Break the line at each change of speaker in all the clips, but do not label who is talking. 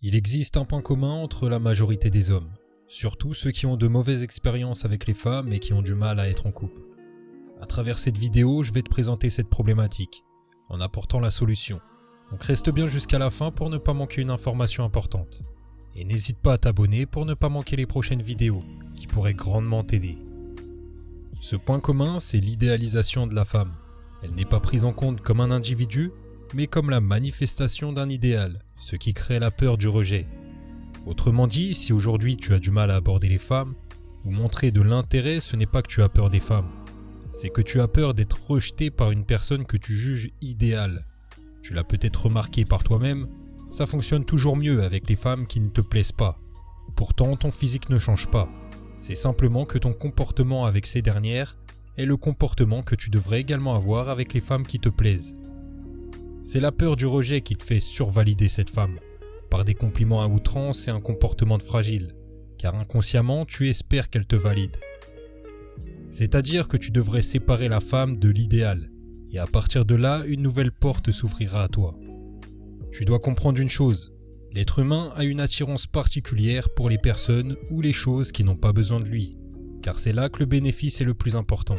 Il existe un point commun entre la majorité des hommes, surtout ceux qui ont de mauvaises expériences avec les femmes et qui ont du mal à être en couple. À travers cette vidéo, je vais te présenter cette problématique, en apportant la solution. Donc reste bien jusqu'à la fin pour ne pas manquer une information importante. Et n'hésite pas à t'abonner pour ne pas manquer les prochaines vidéos, qui pourraient grandement t'aider. Ce point commun, c'est l'idéalisation de la femme. Elle n'est pas prise en compte comme un individu, mais comme la manifestation d'un idéal, ce qui crée la peur du rejet. Autrement dit, si aujourd'hui tu as du mal à aborder les femmes, ou montrer de l'intérêt, ce n'est pas que tu as peur des femmes. C'est que tu as peur d'être rejeté par une personne que tu juges idéale. Tu l'as peut-être remarqué par toi-même, ça fonctionne toujours mieux avec les femmes qui ne te plaisent pas. Pourtant, ton physique ne change pas. C'est simplement que ton comportement avec ces dernières est le comportement que tu devrais également avoir avec les femmes qui te plaisent. C'est la peur du rejet qui te fait survalider cette femme, par des compliments à outrance et un comportement de fragile, car inconsciemment tu espères qu'elle te valide. C'est-à-dire que tu devrais séparer la femme de l'idéal, et à partir de là, une nouvelle porte s'ouvrira à toi. Tu dois comprendre une chose, l'être humain a une attirance particulière pour les personnes ou les choses qui n'ont pas besoin de lui, car c'est là que le bénéfice est le plus important.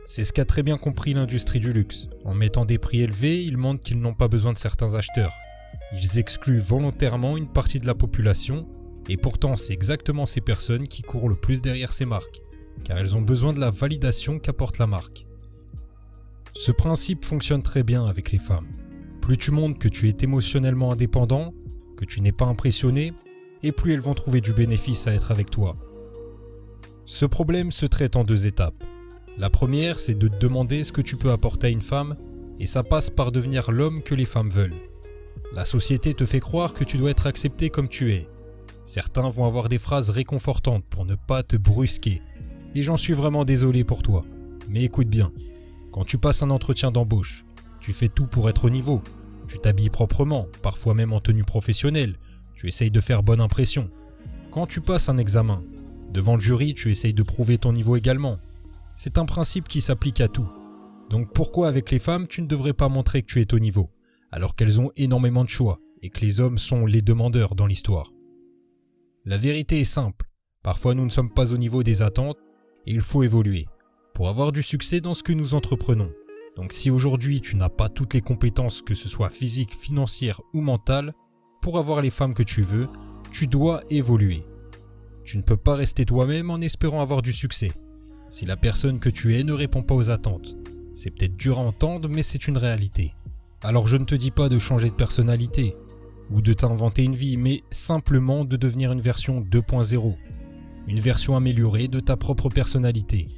C'est ce qu'a très bien compris l'industrie du luxe. En mettant des prix élevés, ils montrent qu'ils n'ont pas besoin de certains acheteurs. Ils excluent volontairement une partie de la population, et pourtant c'est exactement ces personnes qui courent le plus derrière ces marques, car elles ont besoin de la validation qu'apporte la marque. Ce principe fonctionne très bien avec les femmes. Plus tu montres que tu es émotionnellement indépendant, que tu n'es pas impressionné, et plus elles vont trouver du bénéfice à être avec toi. Ce problème se traite en 2 étapes. La première, c'est de te demander ce que tu peux apporter à une femme, et ça passe par devenir l'homme que les femmes veulent. La société te fait croire que tu dois être accepté comme tu es. Certains vont avoir des phrases réconfortantes pour ne pas te brusquer, et j'en suis vraiment désolé pour toi. Mais écoute bien, quand tu passes un entretien d'embauche, tu fais tout pour être au niveau. Tu t'habilles proprement, parfois même en tenue professionnelle. Tu essayes de faire bonne impression. Quand tu passes un examen, devant le jury, tu essayes de prouver ton niveau également. C'est un principe qui s'applique à tout. Donc pourquoi avec les femmes, tu ne devrais pas montrer que tu es au niveau, alors qu'elles ont énormément de choix et que les hommes sont les demandeurs dans l'histoire? La vérité est simple. Parfois, nous ne sommes pas au niveau des attentes et il faut évoluer pour avoir du succès dans ce que nous entreprenons. Donc si aujourd'hui tu n'as pas toutes les compétences, que ce soit physiques, financières ou mentales, pour avoir les femmes que tu veux, tu dois évoluer. Tu ne peux pas rester toi-même en espérant avoir du succès. Si la personne que tu es ne répond pas aux attentes, c'est peut-être dur à entendre, mais c'est une réalité. Alors je ne te dis pas de changer de personnalité, ou de t'inventer une vie, mais simplement de devenir une version 2.0, une version améliorée de ta propre personnalité.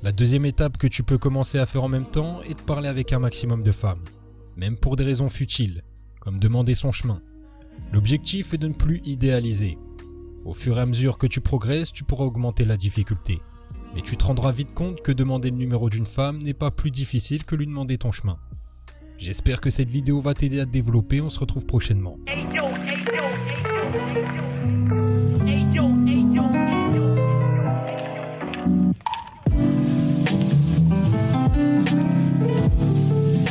La deuxième étape que tu peux commencer à faire en même temps est de parler avec un maximum de femmes, même pour des raisons futiles, comme demander son chemin. L'objectif est de ne plus idéaliser. Au fur et à mesure que tu progresses, tu pourras augmenter la difficulté. Mais tu te rendras vite compte que demander le numéro d'une femme n'est pas plus difficile que lui demander ton chemin. J'espère que cette vidéo va t'aider à te développer, on se retrouve prochainement.